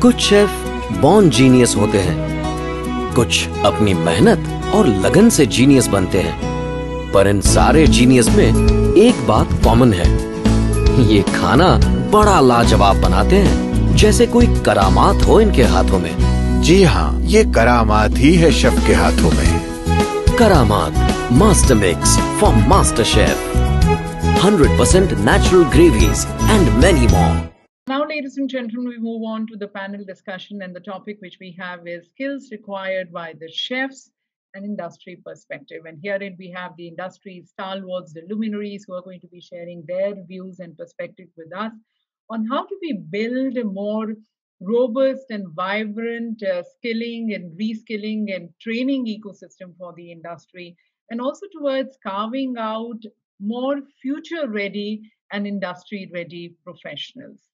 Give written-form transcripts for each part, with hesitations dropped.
कुछ chef born genius होते हैं, कुछ अपनी मेहनत और लगन से जीनियस बनते हैं, पर इन सारे जीनियस में एक बात कॉमन है, ये खाना बड़ा लाजवाब बनाते हैं, जैसे कोई करामात हो इनके हाथों में। जी हाँ, ये करामात ही है शेफ के हाथों में। करामात master mix from master chef, 100% natural gravies and many more. Now, ladies and gentlemen, we move on to the panel discussion, and the topic which we have is skills required by the chefs and industry perspective. And herein we have the industry stalwarts, the luminaries, who are going to be sharing their views and perspective with us on how do we build a more robust and vibrant skilling and reskilling and training ecosystem for the industry, and also towards carving out more future ready and industry ready professionals.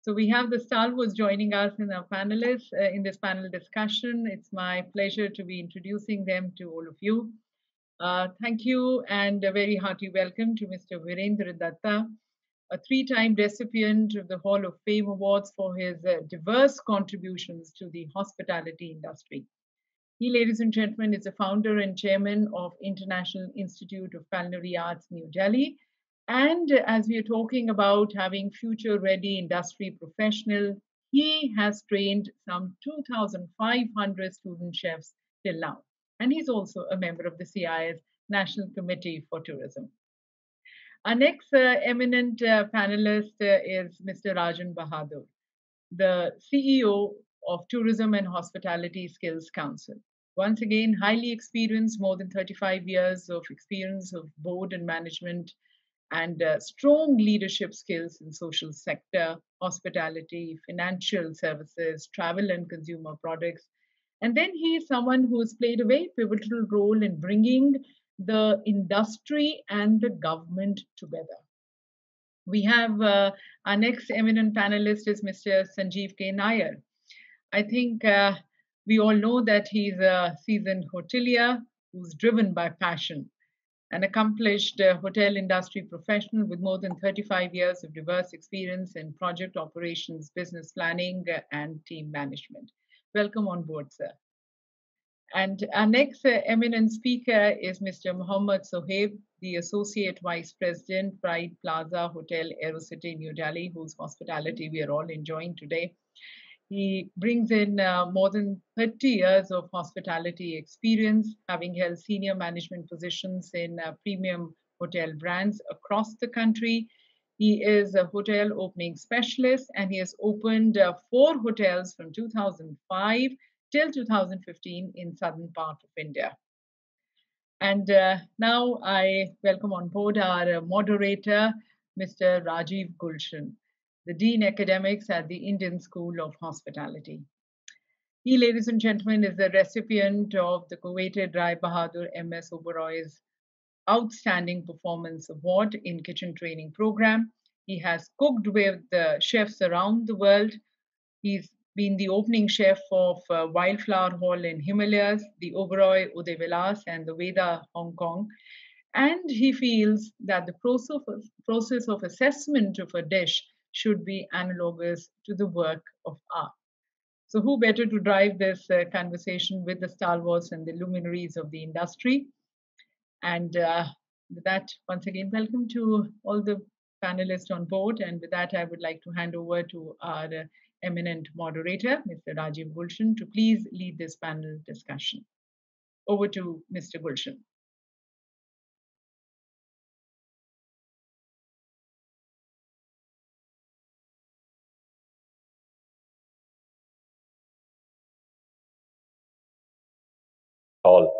So we have the stalwarts joining us in our panelists in this panel discussion. It's my pleasure to be introducing them to all of you. Thank you and a very hearty welcome to Mr. Virendra Datta, a three-time recipient of the Hall of Fame Awards for his diverse contributions to the hospitality industry. He, ladies and gentlemen, is the founder and chairman of International Institute of Culinary Arts, New Delhi. And as we are talking about having future-ready industry professional, he has trained some 2,500 student chefs till now. And he's also a member of the CIS National Committee for Tourism. Our next eminent panelist is Mr. Rajan Bahadur, the CEO of Tourism and Hospitality Skills Council. Once again, highly experienced, more than 35 years of experience of board and management, and strong leadership skills in social sector, hospitality, financial services, travel and consumer products. And then he is someone who has played a very pivotal role in bringing the industry and the government together. We have our next eminent panelist is Mr. Sanjeev K. Nair. I think we all know that he's a seasoned hotelier who's driven by passion, an accomplished hotel industry professional with more than 35 years of diverse experience in project operations, business planning, and team management. Welcome on board, sir. And our next eminent speaker is Mr. Mohammad Sohaib, the Associate Vice President, Pride Plaza Hotel, Aerocity, New Delhi, whose hospitality we are all enjoying today. He brings in more than 30 years of hospitality experience, having held senior management positions in premium hotel brands across the country. He is a hotel opening specialist, and he has opened 4 hotels from 2005 till 2015 in southern part of India. And now I welcome on board our moderator, Mr. Rajiv Gulshan, the Dean Academics at the Indian School of Hospitality. He, ladies and gentlemen, is the recipient of the coveted Rai Bahadur M.S. Oberoi's Outstanding Performance Award in Kitchen Training Program. He has cooked with chefs around the world. He's been the opening chef of Wildflower Hall in Himalayas, the Oberoi Uday Vilas, and the Veda Hong Kong. And he feels that the process of assessment of a dish should be analogous to the work of art. So who better to drive this conversation with the stalwarts and the luminaries of the industry? And with that, once again, welcome to all the panelists on board. And with that, I would like to hand over to our eminent moderator, Mr. Rajiv Gulshan, to please lead this panel discussion. Over to Mr. Gulshan. All.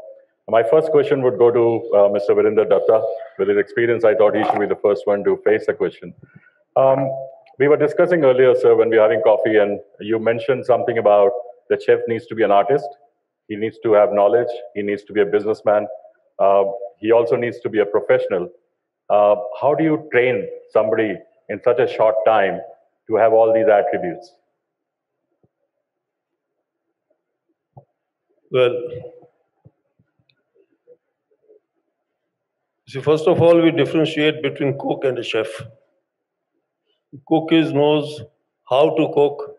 My first question would go to Mr. Virendra Datta. With his experience, I thought he should be the first one to face the question. We were discussing earlier, sir, when we were having coffee, and you mentioned something about the chef needs to be an artist. He needs to have knowledge. He needs to be a businessman. He also needs to be a professional. How do you train somebody in such a short time to have all these attributes? Well, see, first of all, we differentiate between cook and a chef. Cook knows how to cook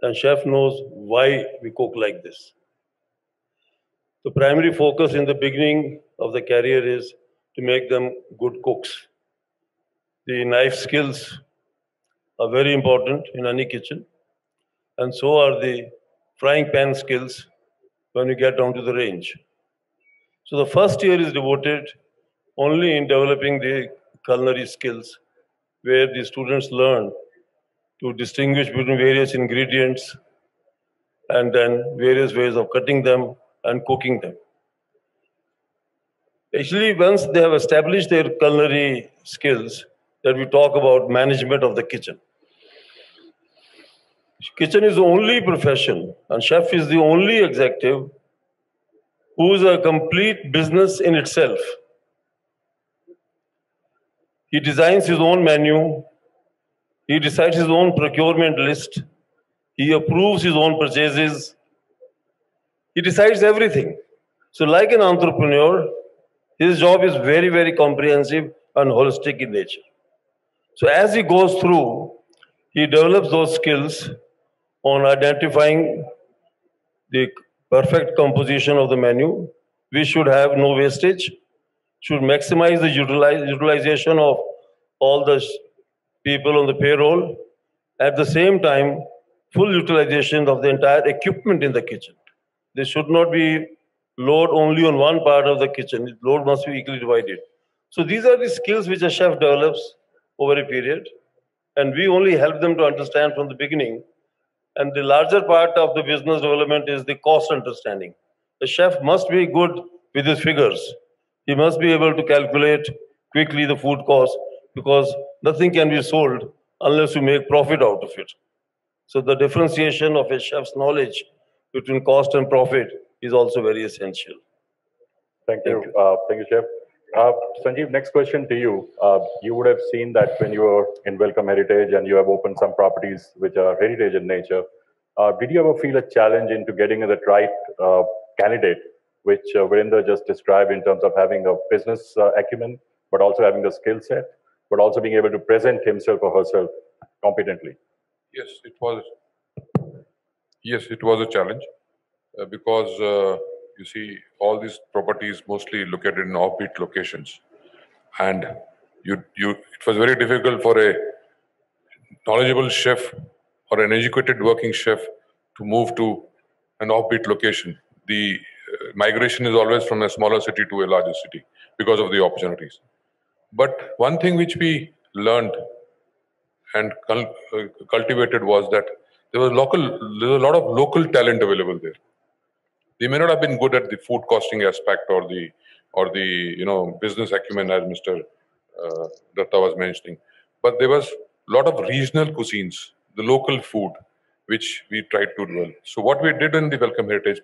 and chef knows why we cook like this. The primary focus in the beginning of the career is to make them good cooks. The knife skills are very important in any kitchen, and so are the frying pan skills when you get down to the range. So the first year is devoted only in developing the culinary skills, where the students learn to distinguish between various ingredients and then various ways of cutting them and cooking them. Actually, once they have established their culinary skills, that we talk about management of the kitchen. Kitchen is the only profession, and chef is the only executive who is a complete business in itself. He designs his own menu, he decides his own procurement list, he approves his own purchases, he decides everything. So like an entrepreneur, his job is very, very comprehensive and holistic in nature. So as he goes through, he develops those skills on identifying the perfect composition of the menu. We should have no wastage, should maximize the utilization of all the people on the payroll. At the same time, full utilization of the entire equipment in the kitchen. There should not be load only on one part of the kitchen. Load must be equally divided. So these are the skills which a chef develops over a period, and we only help them to understand from the beginning. And the larger part of the business development is the cost understanding. The chef must be good with his figures. He must be able to calculate quickly the food cost, because nothing can be sold unless you make profit out of it. So the differentiation of a chef's knowledge between cost and profit is also very essential. Thank you. Thank you, Chef. Sanjeev, next question to you. You would have seen that when you were in Welcome Heritage and you have opened some properties which are heritage in nature, did you ever feel a challenge into getting the right candidate, which Virender just described in terms of having a business acumen, but also having the skill set, but also being able to present himself or herself competently? Yes, it was. Yes, it was a challenge because you see, all these properties mostly located in offbeat locations, and it was very difficult for a knowledgeable chef or an educated working chef to move to an offbeat location. The migration is always from a smaller city to a larger city because of the opportunities. But one thing which we learned and cultivated was that there was a lot of local talent available there. They may not have been good at the food costing aspect or the business acumen, as Mr. Datta was mentioning, but there was a lot of regional cuisines, the local food, which we tried to develop. So what we did in the Welcome Heritage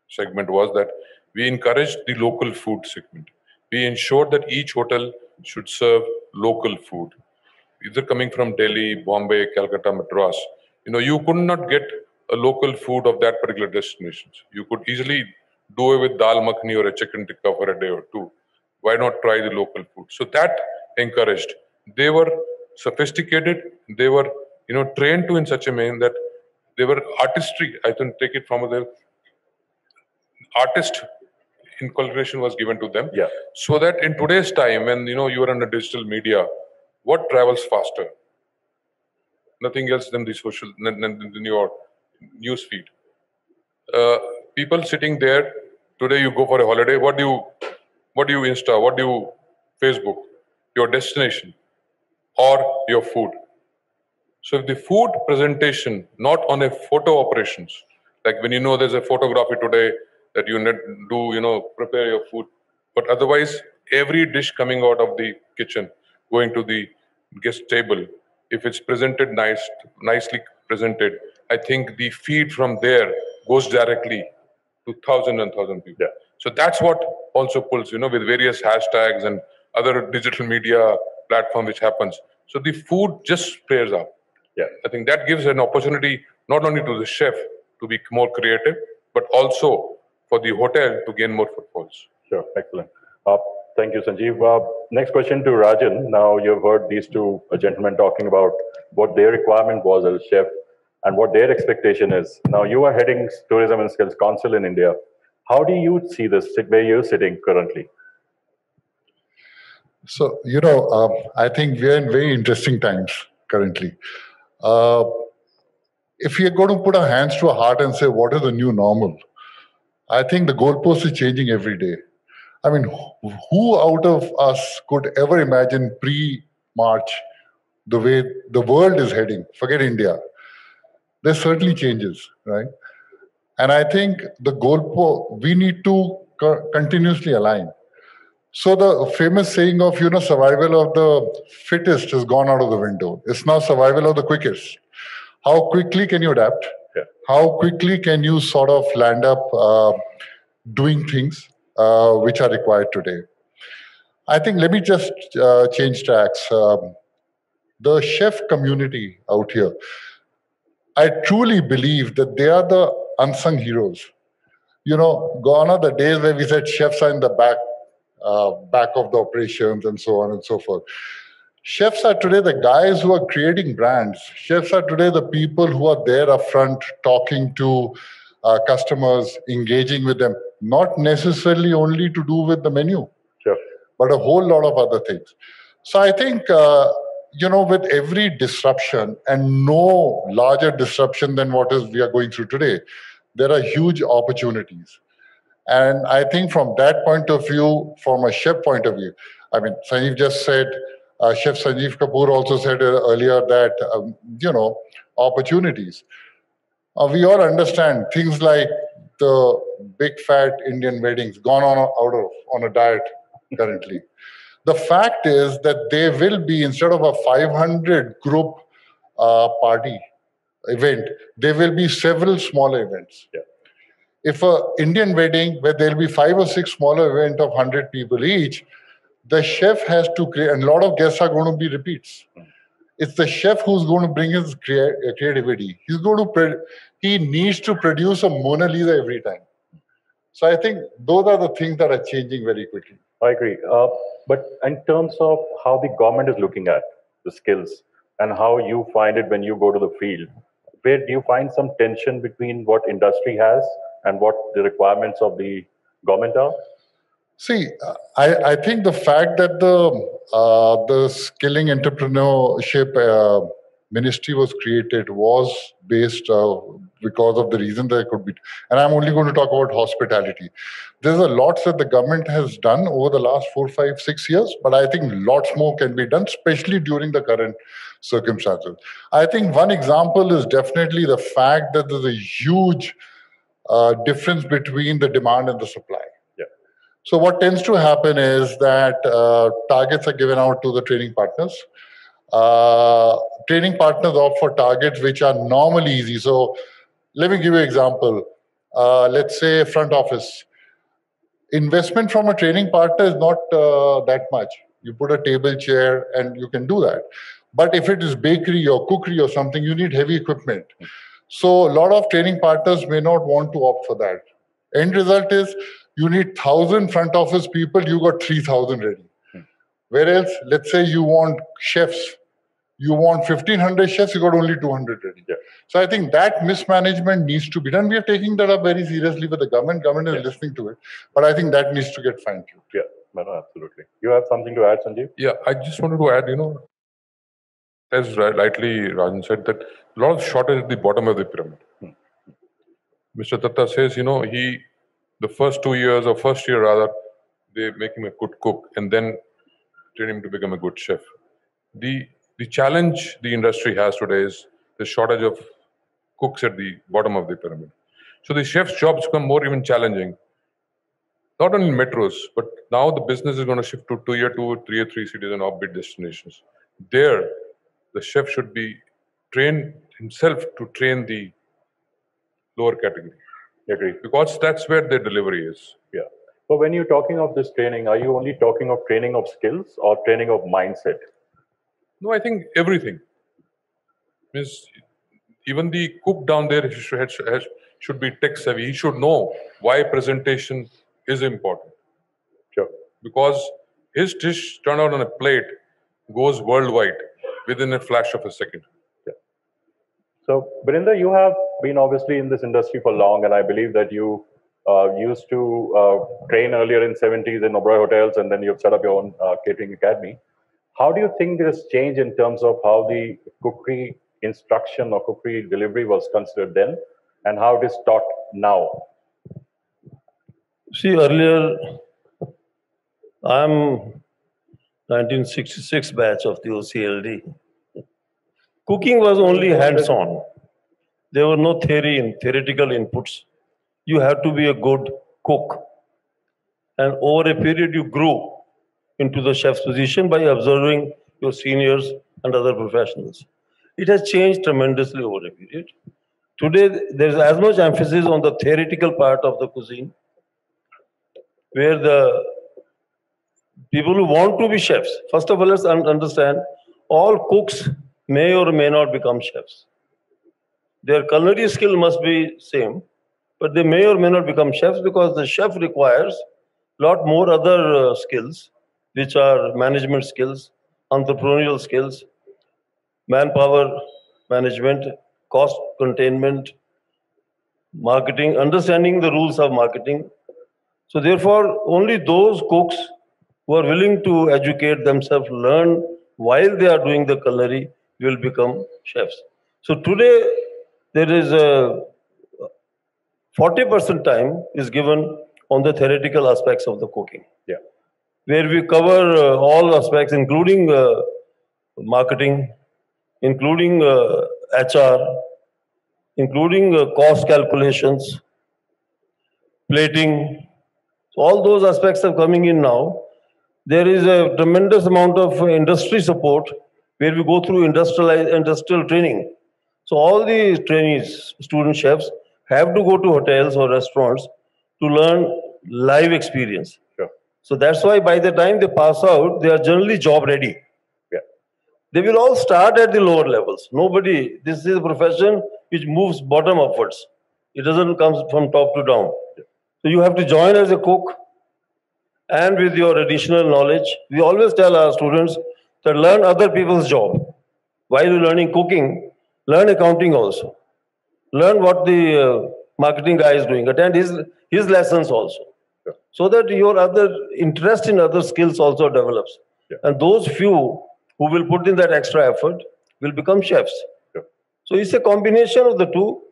segment was that we encouraged the local food segment. We ensured that each hotel should serve local food, either coming from Delhi, Bombay, Calcutta, Madras. You could not get a local food of that particular destination. You could easily do it with dal makhani or a chicken tikka for a day or two. Why not try the local food? So that encouraged. They were sophisticated. They were, trained to in such a manner that they were artistry. I can take it from the artist inculcation was given to them. Yeah. So that in today's time, when you are under digital media, what travels faster? Nothing else than than your news feed. People sitting there today, you go for a holiday. What do you Insta? What do you Facebook? Your destination or your food. So if the food presentation, not on a photo operations, like when there's a photography today that you do, prepare your food, but otherwise every dish coming out of the kitchen, going to the guest table, if it's presented nicely presented, I think the feed from there goes directly to thousands and thousands of people. Yeah. So that's what also pulls, with various hashtags and other digital media platform which happens. So the food just spreads out. Yeah. I think that gives an opportunity not only to the chef to be more creative, but also for the hotel to gain more footfalls. Sure, excellent. Thank you, Sanjeev. Next question to Rajan. Now you've heard these two gentlemen talking about what their requirement was as a chef, and what their expectation is. Now, you are heading Tourism and Skills Council in India. How do you see this, where you're sitting currently? So, I think we're in very interesting times currently. If we are going to put our hands to our heart and say, what is the new normal? I think the goalpost is changing every day. I mean, who out of us could ever imagine pre-March the way the world is heading? Forget India. There's certainly changes, right? And I think the goalpost, we need to continuously align. So the famous saying of, survival of the fittest has gone out of the window. It's now survival of the quickest. How quickly can you adapt? Yeah. How quickly can you sort of land up doing things which are required today? I think, let me just change tracks. The chef community out here, I truly believe that they are the unsung heroes. Gone are the days where we said chefs are in the back of the operations and so on and so forth. Chefs are today the guys who are creating brands. Chefs are today the people who are there up front talking to customers, engaging with them, not necessarily only to do with the menu, sure, but a whole lot of other things. So I think, with every disruption, and no larger disruption than what we are going through today, there are huge opportunities. And I think from that point of view, from a chef point of view, I mean, Sanjeev just said, Chef Sanjeev Kapoor also said earlier that, opportunities. We all understand things like the big fat Indian weddings gone on a diet currently. The fact is that there will be, instead of a 500 group party event, there will be several smaller events. Yeah. If an Indian wedding where there will be 5 or 6 smaller events of 100 people each, the chef has to create, and a lot of guests are going to be repeats. It's the chef who's going to bring his creativity. He needs to produce a Mona Lisa every time. So I think those are the things that are changing very quickly. I agree. But in terms of how the government is looking at the skills and how you find it when you go to the field, where do you find some tension between what industry has and what the requirements of the government are? See, I think the fact that the skilling entrepreneurship ministry was created was based because of the reason that it could be. And I'm only going to talk about hospitality. There's a lot that the government has done over the last 4, 5, 6 years, but I think lots more can be done, especially during the current circumstances. I think one example is definitely the fact that there's a huge difference between the demand and the supply. So what tends to happen is that targets are given out to the training partners. Training partners opt for targets which are normally easy. So let me give you an example. Let's say front office. Investment from a training partner is not that much. You put a table, chair, and you can do that. But if it is bakery or cookery or something, you need heavy equipment. So a lot of training partners may not want to opt for that. End result is, you need 1,000 front office people, you got 3,000 ready. Whereas, let's say you want chefs, you want 1,500 chefs, you got only 200 ready. Yeah. So I think that mismanagement needs to be done. We are taking that up very seriously with the government. Government is listening to it. But I think that needs to get fine-tuned. Yeah, no, absolutely. You have something to add, Sanjeev? Yeah, I just wanted to add, as rightly Rajan said, that a lot of shortage at the bottom of the pyramid. Mr. Datta says, the first 2 years, or first year rather, they make him a good cook and then train him to become a good chef. The challenge the industry has today is the shortage of cooks at the bottom of the pyramid. So the chef's jobs become more even challenging. Not only in metros, but now the business is going to shift to tier 2, tier 3 cities and offbeat destinations. There, the chef should be trained himself to train the lower category. Agree. Because that's where their delivery is. Yeah. But when you're talking of this training, are you only talking of training of skills or training of mindset? No, I think everything. Means even the cook down there should be tech savvy. He should know why presentation is important. Sure. Because his dish turned out on a plate goes worldwide within a flash of a second. Yeah. So, Brinda, you have been obviously in this industry for long, and I believe that you used to train earlier in 70s in Oberoi Hotels, and then you've set up your own catering academy. How do you think this changed in terms of how the cookery instruction or cookery delivery was considered then, and how it is taught now? See, earlier, I'm 1966 batch of the OCLD. Cooking was only hands-on. There were no theoretical inputs. You have to be a good cook. And over a period, you grew into the chef's position by observing your seniors and other professionals. It has changed tremendously over a period. Today, there is as much emphasis on the theoretical part of the cuisine, where the people who want to be chefs, first of all, let's understand, all cooks may or may not become chefs. Their culinary skill must be same, but they may or may not become chefs because the chef requires a lot more other skills, which are management skills, entrepreneurial skills, manpower management, cost containment, marketing, understanding the rules of marketing. So therefore, only those cooks who are willing to educate themselves, learn while they are doing the culinary, will become chefs. So today, there is a 40% time is given on the theoretical aspects of the cooking. Yeah. Where we cover all aspects, including marketing, including HR, including cost calculations, plating. So all those aspects are coming in now. There is a tremendous amount of industry support where we go through industrial training. So all the trainees, student chefs, have to go to hotels or restaurants to learn live experience. Sure. So that's why by the time they pass out, they are generally job ready. Yeah. They will all start at the lower levels. Nobody, this is a profession which moves bottom upwards. It doesn't come from top to down. Yeah. So you have to join as a cook and with your additional knowledge. We always tell our students that learn other people's job. While you're learning cooking, learn accounting also. Learn what the marketing guy is doing. Attend his lessons also. Yeah. So that your other interest in other skills also develops. Yeah. And those few who will put in that extra effort will become chefs. Yeah. So it's a combination of the two.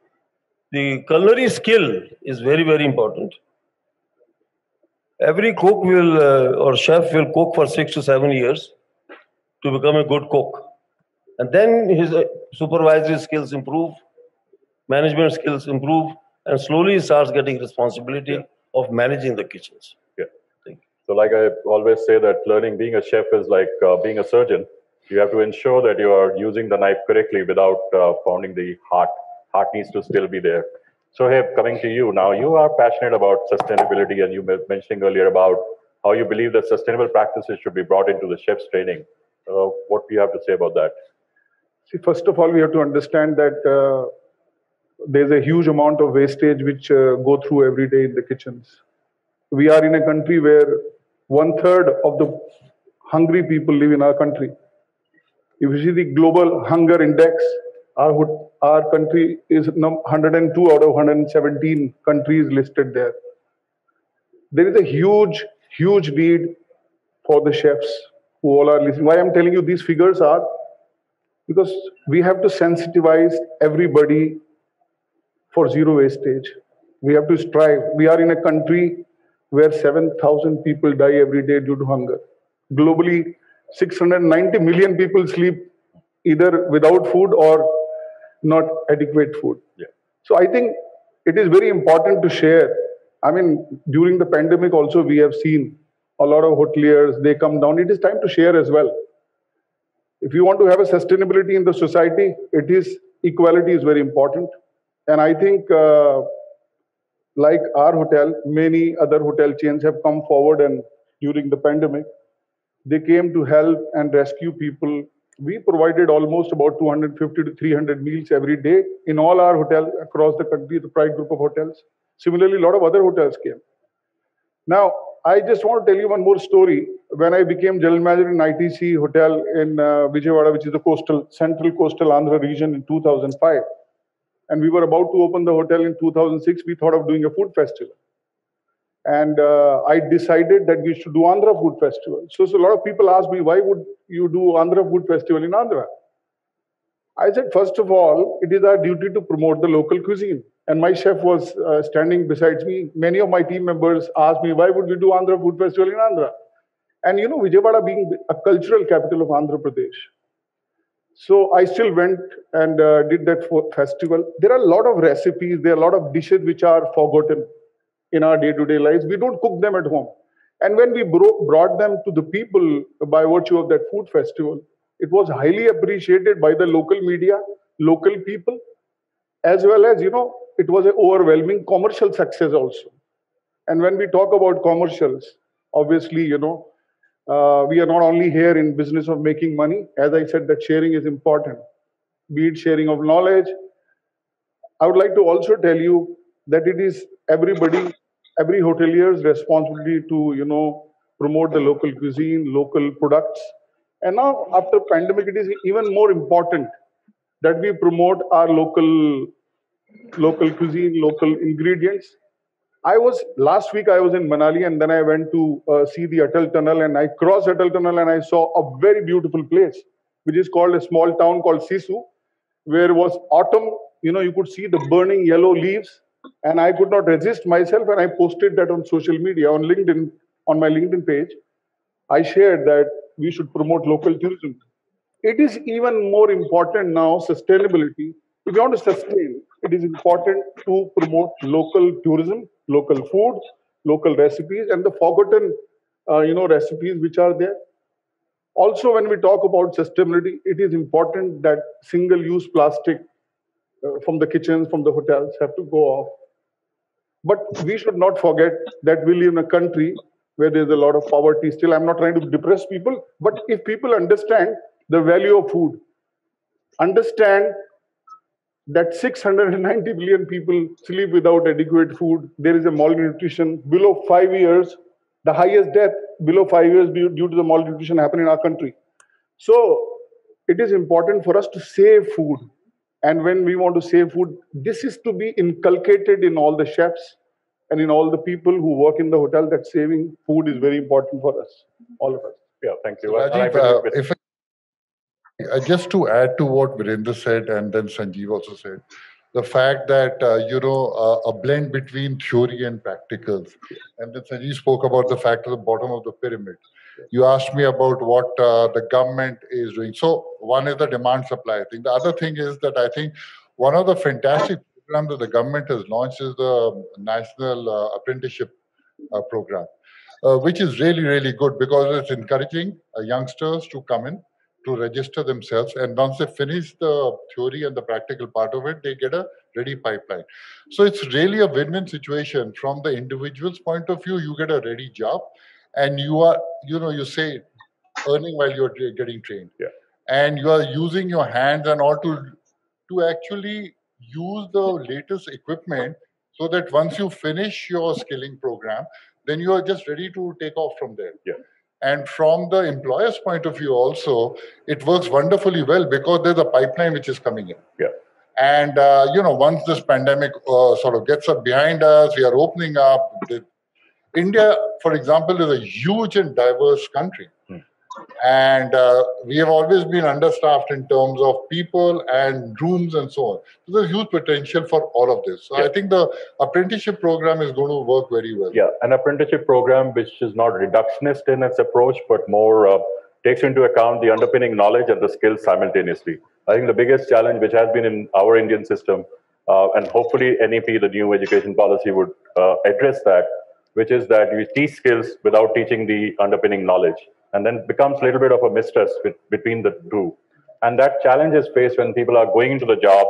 The culinary skill is very, very important. Every cook will or chef will cook for 6 to 7 years to become a good cook. And then his supervisory skills improve, management skills improve, and slowly he starts getting responsibility of managing the kitchens. Yeah. So like I always say that learning, being a chef is like being a surgeon. You have to ensure that you are using the knife correctly without pounding the heart. Heart needs to still be there. So hey, coming to you now, you are passionate about sustainability, and you were mentioning earlier about how you believe that sustainable practices should be brought into the chef's training. What do you have to say about that? See, first of all, we have to understand that there's a huge amount of wastage which go through every day in the kitchens. We are in a country where 1/3 of the hungry people live in our country. If you see the global hunger index, our country is 102 out of 117 countries listed there. There is a huge, huge need for the chefs who all are listening. Why I'm telling you these figures are because we have to sensitize everybody for zero wastage. We have to strive. We are in a country where 7,000 people die every day due to hunger. Globally, 690 million people sleep either without food or not adequate food. Yeah. So I think it is very important to share. I mean, during the pandemic also, we have seen a lot of hoteliers, they come down. It is time to share as well. If you want to have a sustainability in the society, equality is very important. And I think like our hotel, many other hotel chains have come forward, and during the pandemic, they came to help and rescue people. We provided almost about 250 to 300 meals every day in all our hotels across the country, the Pride group of hotels. Similarly, a lot of other hotels came. Now, I just want to tell you one more story. When I became general manager in ITC Hotel in Vijayawada, which is the central coastal Andhra region in 2005, and we were about to open the hotel in 2006. We thought of doing a food festival. And I decided that we should do Andhra Food Festival. So a lot of people ask me, why would you do Andhra Food Festival in Andhra? I said, first of all, it is our duty to promote the local cuisine. And my chef was standing beside me. Many of my team members asked me, why would we do Andhra Food Festival in Andhra? And you know, Vijayawada being a cultural capital of Andhra Pradesh. So I still went and did that festival. There are a lot of recipes, there are a lot of dishes which are forgotten in our day-to-day lives. We don't cook them at home. And when we brought them to the people by virtue of that food festival, it was highly appreciated by the local media, local people, as well as, you know, it was an overwhelming commercial success also. And when we talk about commercials, obviously, you know, we are not only here in business of making money. As I said, that sharing is important, be it sharing of knowledge. I would like to also tell you that it is everybody, every hotelier's responsibility to, you know, promote the local cuisine, local products. And now after pandemic, it is even more important that we promote our local cuisine, local ingredients. Last week I was in Manali, and then I went to see the Atal Tunnel, and I crossed Atal Tunnel and I saw a very beautiful place, which is called a small town called Sisu, where it was autumn. You know, you could see the burning yellow leaves, and I could not resist myself, and I posted that on social media, on LinkedIn, on my LinkedIn page. I shared that we should promote local tourism. It is even more important now, sustainability. If you want to sustain, it is important to promote local tourism, local food, local recipes, and the forgotten, you know, recipes which are there. Also, when we talk about sustainability, it is important that single-use plastic from the kitchens, from the hotels have to go off. But we should not forget that we live in a country where there's a lot of poverty still. I'm not trying to depress people, but if people understand the value of food, understand that 690 billion people sleep without adequate food, there is a malnutrition below 5 years, the highest death below 5 years due to the malnutrition happen in our country. So it is important for us to save food. And when we want to save food, this is to be inculcated in all the chefs and in all the people who work in the hotel, that saving food is very important for us, all of us. Yeah, thank you. Rajiv, just to add to what Virender said, and then Sanjeev also said, the fact that, you know, a blend between theory and practicals. And then Sanjeev spoke about the fact at the bottom of the pyramid. You asked me about what the government is doing. So one is the demand supply thing. The other thing is that I think one of the fantastic programs that the government has launched is the National Apprenticeship Program, which is really, really good because it's encouraging youngsters to come in, to register themselves, and once they finish the theory and the practical part of it, they get a ready pipeline. So it's really a win-win situation. From the individual's point of view, you get a ready job, and you are, you know, you say earning while you're getting trained. Yeah. And you are using your hands and all to actually use the latest equipment, so that once you finish your skilling program, then you are just ready to take off from there. Yeah. And from the employer's point of view also, it works wonderfully well because there's a pipeline which is coming in. Yeah. And, you know, once this pandemic sort of gets up behind us, we are opening up. India, for example, is a huge and diverse country. And we have always been understaffed in terms of people and rooms and so on. So there's huge potential for all of this. So I think the apprenticeship program is going to work very well. Yeah, an apprenticeship program which is not reductionist in its approach, but more takes into account the underpinning knowledge and the skills simultaneously. I think the biggest challenge which has been in our Indian system, and hopefully NEP, the new education policy, would address that, which is that you teach skills without teaching the underpinning knowledge. And then it becomes a little bit of a mistrust between the two. And that challenge is faced when people are going into the jobs,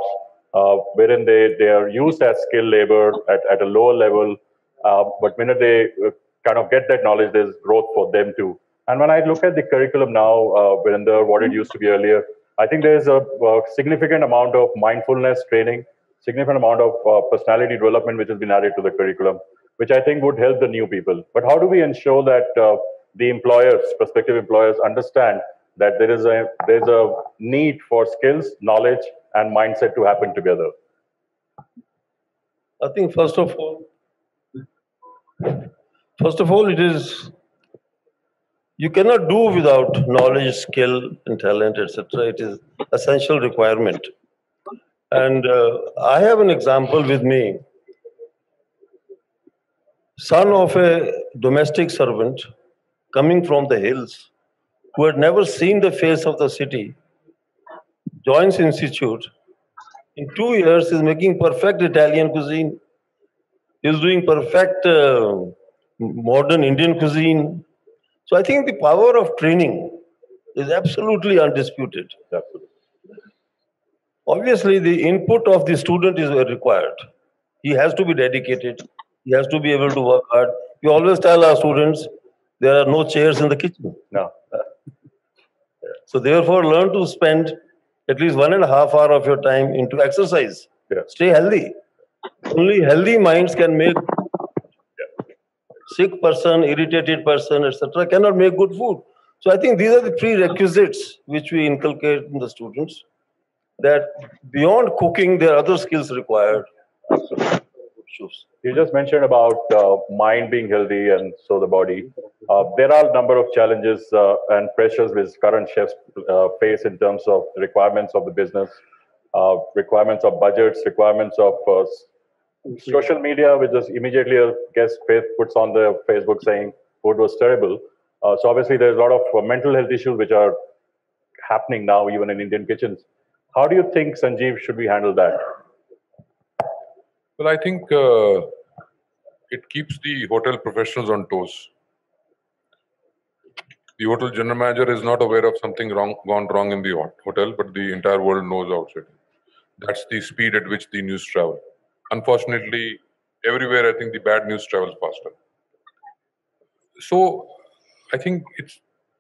wherein they are used as skilled labor at a lower level, but when they kind of get that knowledge, there's growth for them too. And when I look at the curriculum now, what it used to be earlier, I think there's a significant amount of mindfulness training, significant amount of personality development which has been added to the curriculum, which I think would help the new people. But how do we ensure that the employers, prospective employers, understand that there's a need for skills, knowledge, and mindset to happen together? I think first of all, it is you cannot do without knowledge, skill, and talent, etc. It is essential requirement. And I have an example with me. Son of a domestic servant coming from the hills, who had never seen the face of the city, joins institute. In 2 years, he's making perfect Italian cuisine. He's doing perfect modern Indian cuisine. So I think the power of training is absolutely undisputed. Obviously, the input of the student is required. He has to be dedicated. He has to be able to work hard. We always tell our students, there are no chairs in the kitchen. No. So therefore, learn to spend at least 1.5 hours of your time into exercise. Yeah. Stay healthy. Only healthy minds can make sick person, irritated person, etc. cannot make good food. So I think these are the prerequisites which we inculcate in the students, that beyond cooking, there are other skills required. You just mentioned about mind being healthy and so the body. There are a number of challenges and pressures which current chefs face in terms of the requirements of the business, requirements of budgets, requirements of social media, which is immediately a guest puts on the Facebook saying food was terrible. So obviously there's a lot of mental health issues which are happening now even in Indian kitchens. How do you think, Sanjeev, should we handle that? Well, I think it keeps the hotel professionals on toes. The hotel general manager is not aware of something gone wrong in the hotel, but the entire world knows outside. That's the speed at which the news travel. Unfortunately, everywhere I think the bad news travels faster. So I think it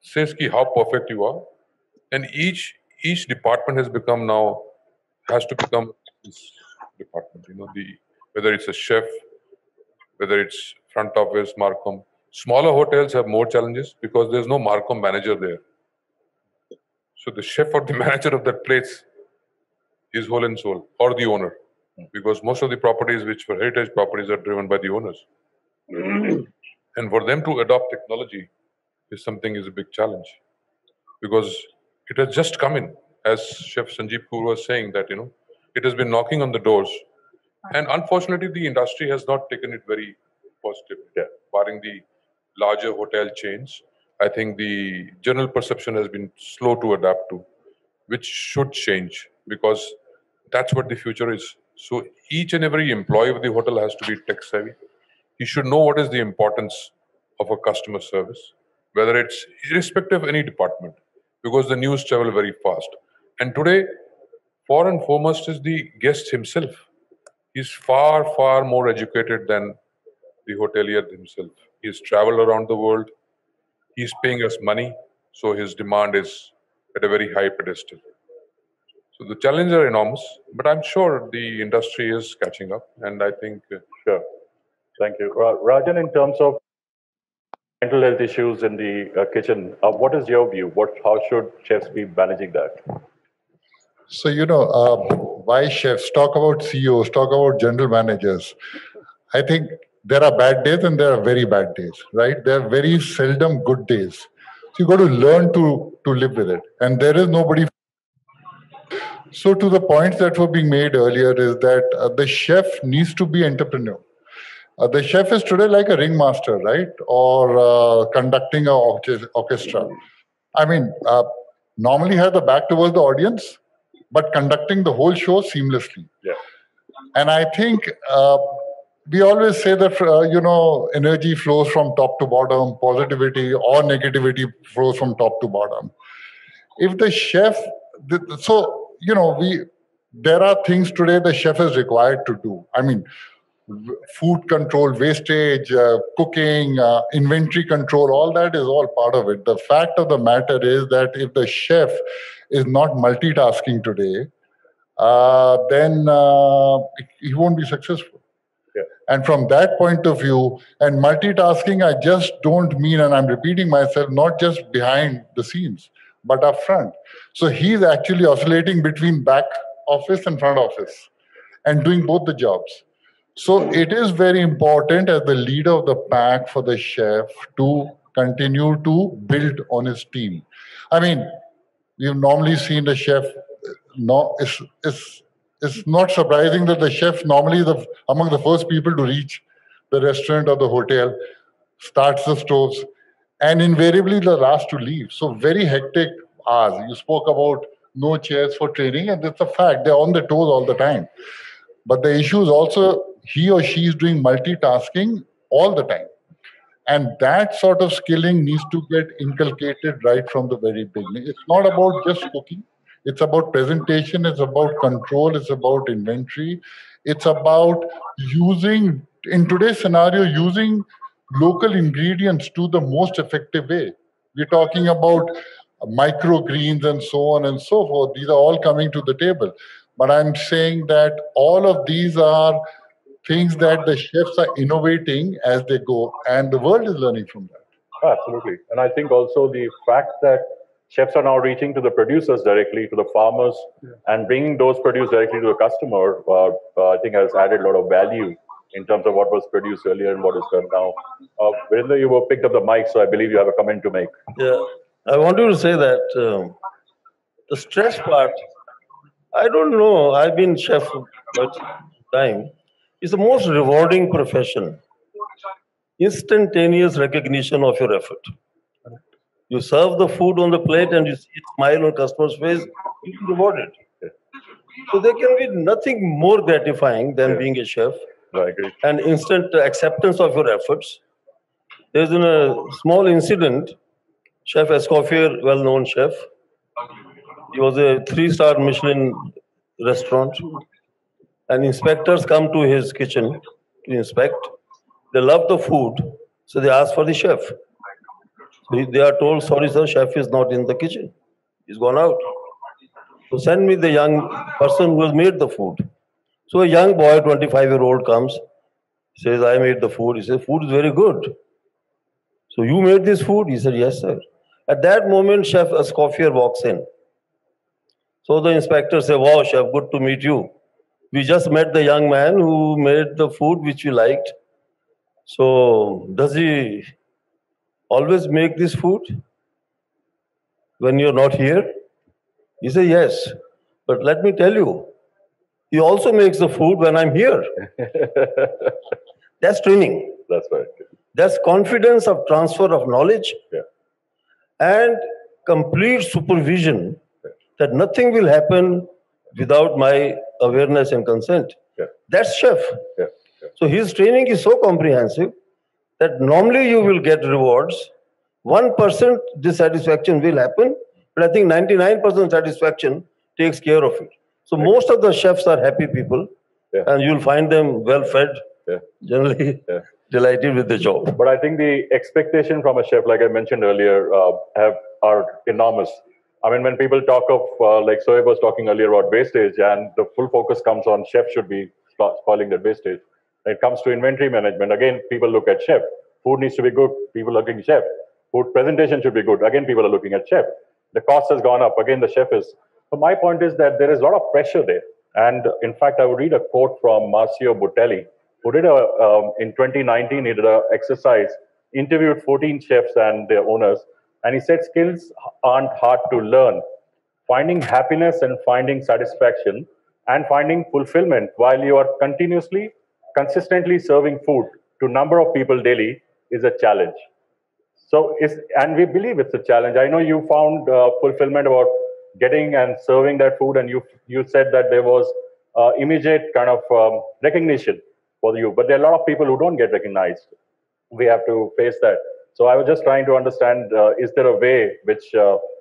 says how perfect you are, and each department has to become this department. You know, whether it's a chef, whether it's front office, Marcom. Smaller hotels have more challenges because there's no Marcom manager there. So the chef or the manager of that place is whole and soul, or the owner, because most of the properties which were heritage properties are driven by the owners. And for them to adopt technology is a big challenge, because it has just come in, as Chef Sanjeev Kaur was saying, that it has been knocking on the doors, and unfortunately the industry has not taken it very positively. Barring the larger hotel chains, I think the general perception has been slow to adapt to, which should change, because that's what the future is. So each and every employee of the hotel has to be tech savvy. He should know what is the importance of a customer service, whether it's irrespective of any department, because the news travel very fast. And today, far and foremost is the guest himself. He's far, far more educated than the hotelier himself. He's traveled around the world. He's paying us money, so his demand is at a very high pedestal. So the challenges are enormous, but I'm sure the industry is catching up, and I think... Sure. Thank you. Rajan, in terms of mental health issues in the kitchen, what is your view? How should chefs be managing that? So, why chefs? Talk about CEOs, talk about general managers. I think there are bad days and there are very bad days, right? There are very seldom good days. So you got to learn to live with it. And there is nobody. So to the points that were being made earlier is that the chef needs to be entrepreneur. The chef is today like a ringmaster, right? Or conducting an orchestra. I mean, normally have the back towards the audience, but conducting the whole show seamlessly. Yeah. And I think we always say that, energy flows from top to bottom, positivity or negativity flows from top to bottom. If the chef, there are things today the chef is required to do. I mean, food control, wastage, cooking, inventory control, all that is all part of it. The fact of the matter is that if the chef is not multitasking today, then he won't be successful. Yeah. And from that point of view, and multitasking, I just don't mean, and I'm repeating myself, not just behind the scenes, but up front. So he's actually oscillating between back office and front office. and doing both the jobs. So it is very important as the leader of the pack for the chef to continue to build on his team. I mean, we've normally seen the chef. No, it's not surprising that the chef normally is among the first people to reach the restaurant or the hotel, starts the stoves, and invariably the last to leave. So very hectic hours. You spoke about no chairs for training, and that's a fact. They're on their toes all the time. But the issue is also he or she is doing multitasking all the time. And that sort of skilling needs to get inculcated right from the very beginning. It's not about just cooking. It's about presentation. It's about control. It's about inventory. It's about using, in today's scenario, using local ingredients to the most effective way. We're talking about microgreens and so on and so forth. These are all coming to the table. But I'm saying that all of these are things that the chefs are innovating as they go, and the world is learning from that. Absolutely. And I think also the fact that chefs are now reaching to the producers directly, to the farmers, and bringing those produce directly to the customer, I think has added a lot of value in terms of what was produced earlier and what is done now. Virendra, you were picked up the mic, so I believe you have a comment to make. Yeah, I wanted to say that the stress part, I don't know, I've been chef for quite some time. It's the most rewarding profession. Instantaneous recognition of your effort. You serve the food on the plate and you see a smile on customer's face, you're rewarded. So there can be nothing more gratifying than being a chef. I agree. And instant acceptance of your efforts. There's been a small incident. Chef Escoffier, well-known chef. He was a 3-star Michelin restaurant. And inspectors come to his kitchen to inspect. They love the food, so they ask for the chef. So they are told, sorry sir, chef is not in the kitchen. He's gone out. So send me the young person who has made the food. So a young boy, 25-year-old comes, says, I made the food. He says, food is very good. So you made this food? He said, yes, sir. At that moment, Chef Escoffier walks in. So the inspector says, wow, chef, good to meet you. We just met the young man who made the food which we liked. So does he always make this food when you're not here? He said, yes. But let me tell you, he also makes the food when I'm here. That's training. That's right. That's confidence of transfer of knowledge and complete supervision that nothing will happen without my awareness and consent. That's chef. So his training is so comprehensive that normally you will get rewards. 1% dissatisfaction will happen, but I think 99% satisfaction takes care of it. So most of the chefs are happy people, and you'll find them well-fed, generally delighted with the job. But I think the expectation from a chef, like I mentioned earlier, are enormous. I mean, when people talk of, like Sohaib was talking earlier about wastage, and the full focus comes on chef should be spoiling that wastage. When it comes to inventory management, again, people look at chef. Food needs to be good, people are looking at chef. Food presentation should be good, again, people are looking at chef. The cost has gone up, again, the chef is. So my point is that there is a lot of pressure there. And in fact, I would read a quote from Marcio Butelli, who did in 2019, he did an exercise, interviewed 14 chefs and their owners, and he said skills aren't hard to learn. Finding happiness and finding satisfaction and finding fulfillment while you are consistently serving food to a number of people daily is a challenge. So, and we believe it's a challenge. I know you found fulfillment about getting and serving that food, and you said that there was immediate kind of recognition for you, but there are a lot of people who don't get recognized. We have to face that. So I was just trying to understand, is there a way which,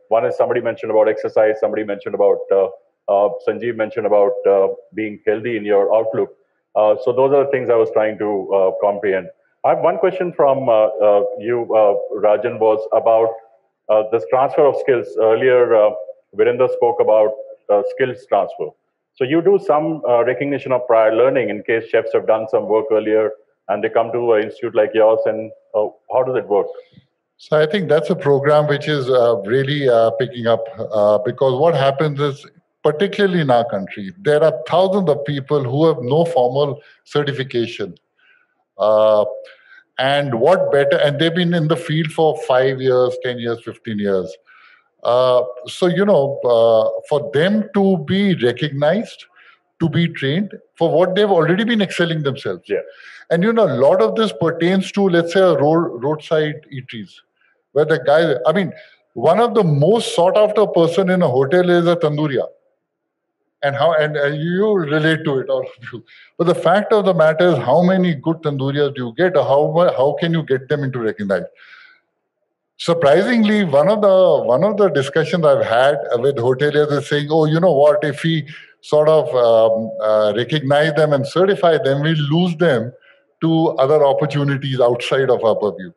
one is somebody mentioned about exercise, somebody mentioned about, Sanjeev mentioned about being healthy in your outlook. So those are the things I was trying to comprehend. I have one question from you, Rajan, was about this transfer of skills. Earlier, Virendra spoke about skills transfer. So you do some recognition of prior learning in case chefs have done some work earlier and they come to an institute like yours, and how does it work? So I think that's a program which is really picking up because what happens is particularly in our country, there are thousands of people who have no formal certification. And what better, and they've been in the field for 5 years, 10 years, 15 years. For them to be recognized, to be trained for what they've already been excelling themselves. Yeah. And a lot of this pertains to, let's say, roadside eateries, where the guy, one of the most sought after person in a hotel is a tandooriya. And you relate to it, all of you. But the fact of the matter is, how many good tandooriyas do you get, or how can you get them into recognize? Surprisingly, one of the discussions I've had with hoteliers is saying, oh, you know what, if we sort of recognize them and certify them, we lose them to other opportunities outside of our purview.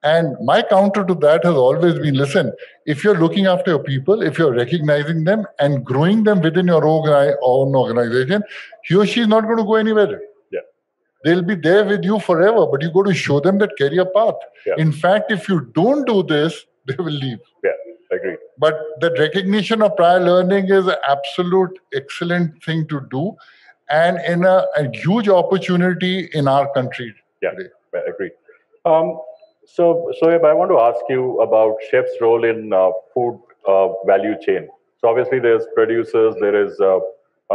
And my counter to that has always been, listen, if you're looking after your people, if you're recognizing them and growing them within your own organization, he or she is not going to go anywhere. Yeah. They'll be there with you forever, but you got to show them that career path. Yeah. In fact, if you don't do this, they will leave. Yeah, agreed. But that recognition of prior learning is an absolute excellent thing to do, and in a huge opportunity in our country today. Yeah, agreed. So Shoaib, I want to ask you about chef's role in food value chain. So obviously there's producers, there is a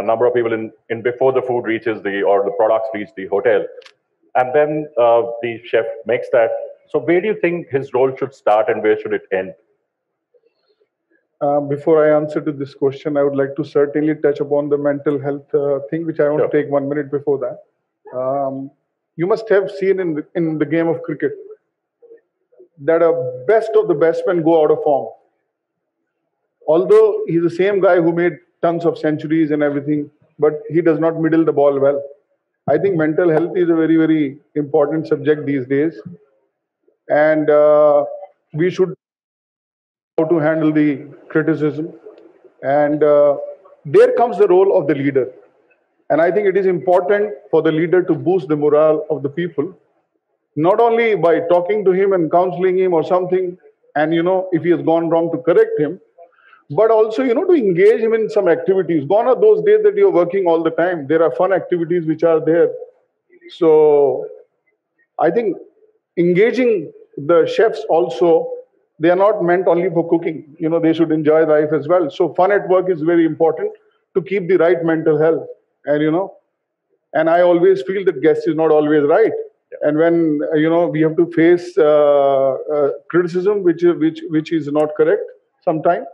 number of people in before the food reaches the products reach the hotel. And then the chef makes that. So where do you think his role should start and where should it end? Before I answer to this question, I would like to certainly touch upon the mental health thing, which I want to take 1 minute before that. You must have seen in the game of cricket that a best of the best men go out of form. Although he's the same guy who made tons of centuries and everything, but he does not middle the ball well. I think mental health is a very, very important subject these days. And we should know how to handle the criticism. And there comes the role of the leader. And I think it is important for the leader to boost the morale of the people, not only by talking to him and counseling him or something, and if he has gone wrong, to correct him, but also to engage him in some activities. Gone are those days that you're working all the time. There are fun activities which are there. So I think engaging the chefs also, they are not meant only for cooking. They should enjoy life as well. So fun at work is very important to keep the right mental health. And I always feel that guest is not always right. And when we have to face criticism which is not correct, sometimes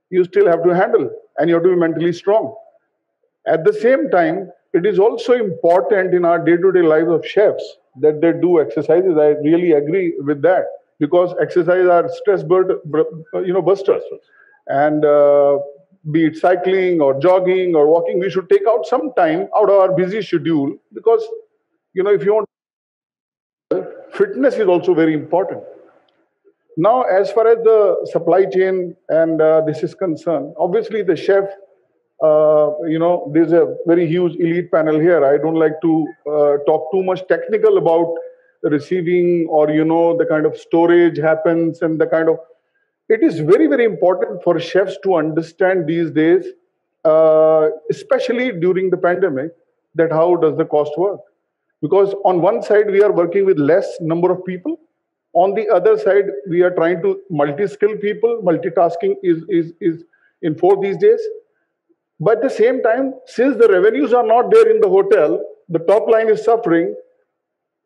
you still have to handle, and you have to be mentally strong. At the same time, it is also important in our day-to-day lives of chefs that they do exercises. I really agree with that, because exercise are stress busters. And be it cycling or jogging or walking, we should take out some time out of our busy schedule, because if you want, fitness is also very important. Now, as far as the supply chain and this is concerned, obviously the chef, there's a very huge elite panel here. I don't like to talk too much technical about the receiving or, the kind of storage happens and the kind of... It is very, very important for chefs to understand these days, especially during the pandemic, that how does the cost work? Because on one side, we are working with less number of people. On the other side, we are trying to multi-skill people. Multitasking is in vogue these days. But at the same time, since the revenues are not there in the hotel, the top line is suffering,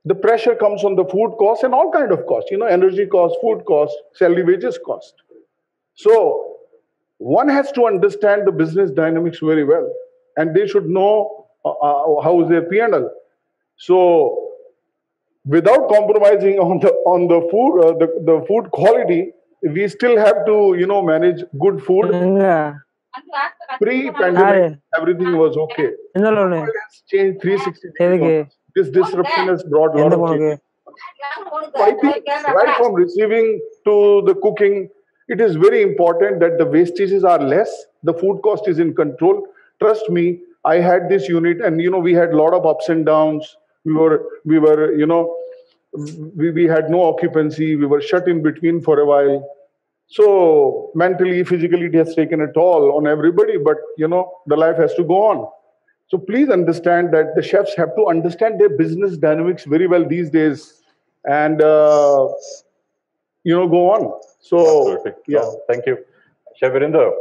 the pressure comes on the food costs and all kind of costs, energy costs, food costs, salary wages cost. So one has to understand the business dynamics very well, and they should know how is their P&L. So without compromising on the food quality, we still have to manage good food. Pre-pandemic, everything was okay. It's changed 360 degrees. This disruption has brought a lot of change. So I think right from receiving to the cooking, it is very important that the wastages are less, the food cost is in control. Trust me, I had this unit, and we had a lot of ups and downs. We had no occupancy. We were shut in between for a while. So mentally, physically, it has taken a toll on everybody, but the life has to go on. So please understand that the chefs have to understand their business dynamics very well these days and, go on. So, Absolutely. yeah. No, thank you. Chef Virender,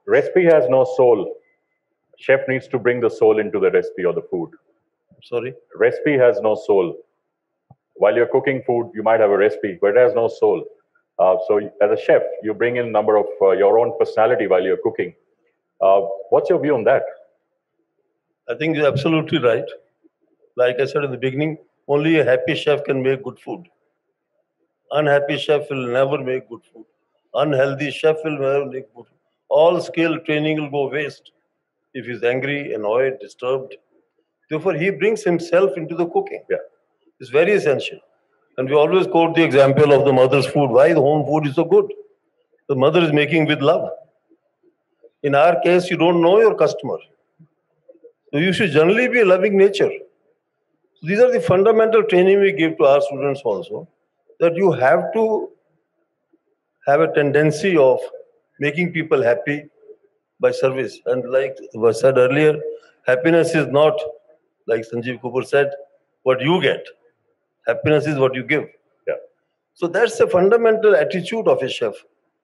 recipe has no soul. Chef needs to bring the soul into the recipe or the food. Sorry? Recipe has no soul. While you're cooking food, you might have a recipe, but it has no soul. So as a chef, you bring in a number of your own personality while you're cooking. What's your view on that? I think you're absolutely right. Like I said in the beginning, only a happy chef can make good food. Unhappy chef will never make good food. Unhealthy chef will never make good food. All skill training will go waste if he's angry, annoyed, disturbed. Therefore, he brings himself into the cooking. Yeah. It's very essential. And we always quote the example of the mother's food. Why the home food is so good? The mother is making with love. In our case, you don't know your customer. So you should generally be a loving nature. So these are the fundamental training we give to our students also, that you have to have a tendency of making people happy by service. And like was said earlier, happiness is not, like Sanjeev Cooper said, what you get. Happiness is what you give. Yeah. So that's the fundamental attitude of a chef,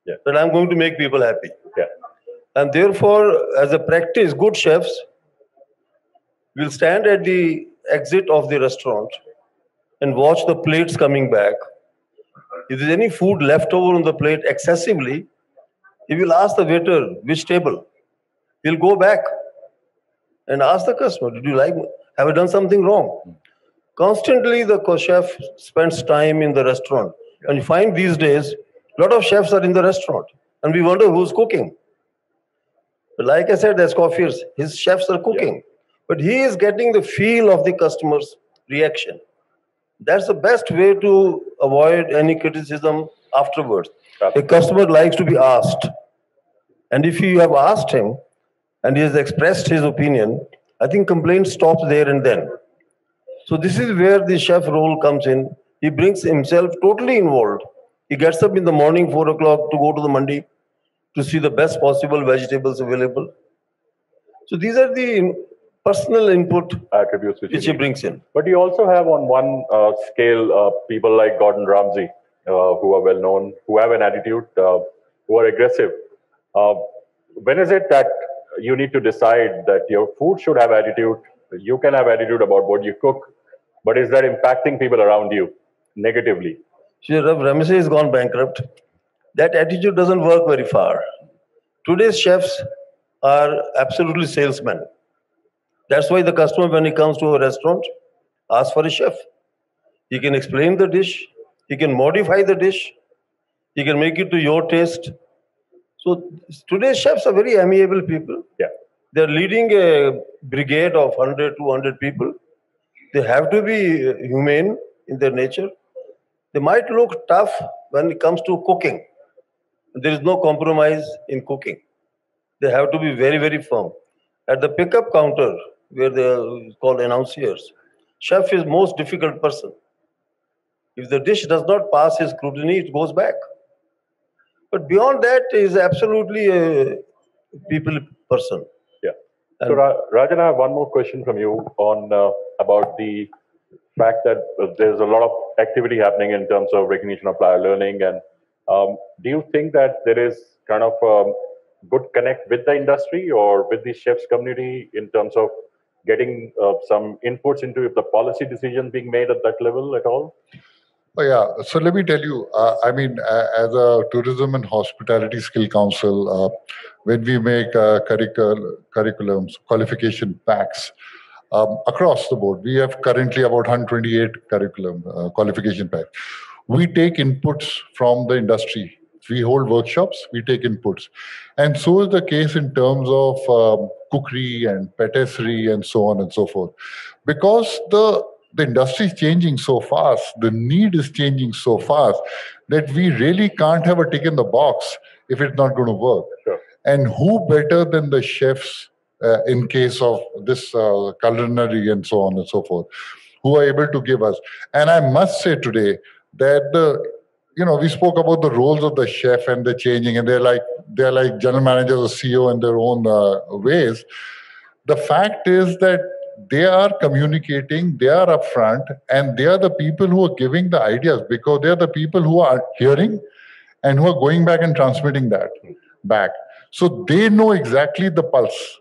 that I'm going to make people happy. Yeah. And therefore, as a practice, good chefs will stand at the exit of the restaurant and watch the plates coming back. If there's any food left over on the plate excessively, he will ask the waiter, which table? He'll go back and ask the customer, did you like, have I done something wrong? Constantly, the chef spends time in the restaurant. And you find these days, a lot of chefs are in the restaurant. And we wonder who's cooking. But like I said, as Coffeers, his chefs are cooking. Yeah. But he is getting the feel of the customer's reaction. That's the best way to avoid any criticism afterwards. A customer likes to be asked. And if you have asked him and he has expressed his opinion, I think complaint stops there and then. So this is where the chef role comes in. He brings himself totally involved. He gets up in the morning, 4 o'clock, to go to the mandi to see the best possible vegetables available. So these are the personal input attributes which he brings in. But you also have on one scale people like Gordon Ramsay, who are well known, who have an attitude, who are aggressive. When is it that you need to decide that your food should have attitude? You can have attitude about what you cook, but is that impacting people around you negatively? Ramsay has gone bankrupt. That attitude doesn't work very far. Today's chefs are absolutely salesmen. That's why the customer, when he comes to a restaurant, asks for a chef. He can explain the dish. He can modify the dish. He can make it to your taste. So today's chefs are very amiable people. Yeah. They're leading a brigade of 100, 200 people. They have to be humane in their nature. They might look tough when it comes to cooking. There is no compromise in cooking. They have to be very, very firm. At the pickup counter, where they are called annunciers, chef is most difficult person. If the dish does not pass his scrutiny, it goes back. But beyond that, he is absolutely a people person. Yeah. So Rajan, I have one more question from you on about the fact that there's a lot of activity happening in terms of recognition of prior learning. And do you think that there is kind of good connect with the industry or with the chefs community in terms of getting some inputs into if the policy decisions being made at that level at all? Oh, yeah. So let me tell you, as a Tourism and Hospitality Skill Council, when we make curriculums, qualification packs across the board, we have currently about 128 curriculum qualification packs. We take inputs from the industry. We hold workshops, we take inputs. And so is the case in terms of cookery and patisserie and so on and so forth. Because the industry is changing so fast, the need is changing so fast that we really can't have a tick in the box if it's not going to work. Sure. And who better than the chefs in case of this culinary and so on and so forth, who are able to give us. And I must say today that the we spoke about the roles of the chef and they're changing, and they're like general managers or CEO in their own ways. The fact is that they are communicating, they are upfront, and they are the people who are giving the ideas, because they are the people who are hearing and who are going back and transmitting that back. So they know exactly the pulse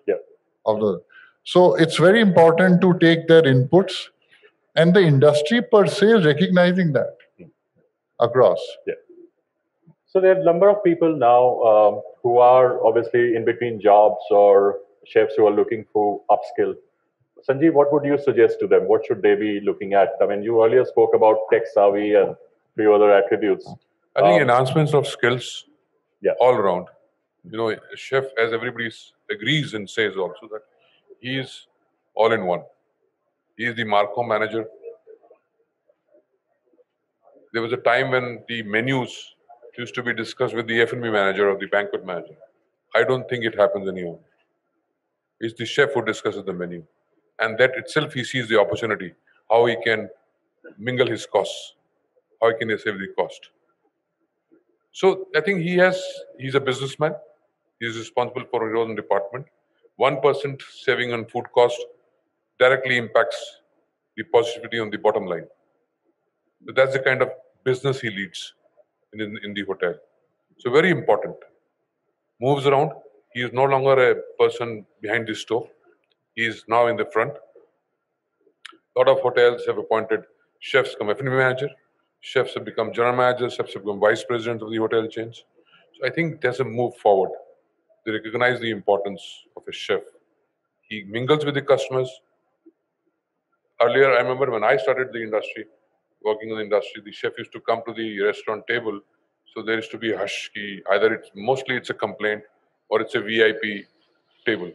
of the. So it's very important to take their inputs, and the industry per se is recognizing that across. So there are a number of people now who are obviously in between jobs, or chefs who are looking for upskill. Sanjeev, what would you suggest to them? What should they be looking at? I mean, you earlier spoke about tech savvy and few other attributes. I think enhancements of skills all around. A chef, as everybody agrees and says also, that he is all in one. He is the Marcom manager. There was a time when the menus used to be discussed with the F&B manager or the banquet manager. I don't think it happens anymore. It's the chef who discusses the menu. And that itself, he sees the opportunity, how he can mingle his costs, how he can save the cost. So I think he's a businessman. He's responsible for his own department. 1% saving on food cost directly impacts the positivity on the bottom line. So that's the kind of business he leads in the hotel. So very important. Moves around. He is no longer a person behind the stove. He is now in the front. A lot of hotels have appointed chefs become F&B manager. Chefs have become general managers. Chefs have become vice president of the hotel chains. So I think there's a move forward. They recognize the importance of a chef. He mingles with the customers. Earlier, I remember when I started the industry, working in the industry, the chef used to come to the restaurant table. So there used to be a hush. Either mostly it's a complaint or it's a VIP table.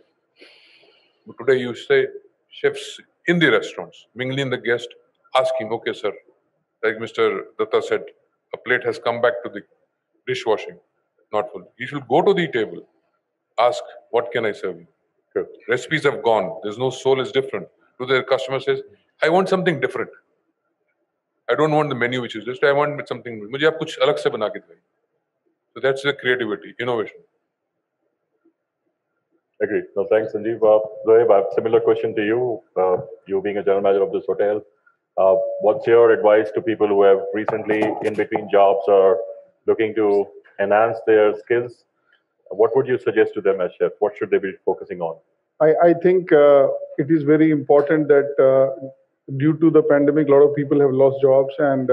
But today you say chefs in the restaurants, mingling the guest, asking, okay, sir, like Mr. Datta said, a plate has come back to the dishwashing, not full. You should go to the table, ask, what can I serve you? Sure. Recipes have gone. There's no soul is different. To the customer says, I want something different. I don't want the menu which is just, I want something. मुझे आप कुछ अलग से बना के दीजिए. So that's the creativity, innovation. Agreed. No, thanks, Sanjeev. Zoeb, I have a similar question to you. You being a general manager of this hotel, what's your advice to people who have recently in between jobs or looking to enhance their skills? What would you suggest to them as chef? What should they be focusing on? I think it is very important that due to the pandemic, a lot of people have lost jobs, and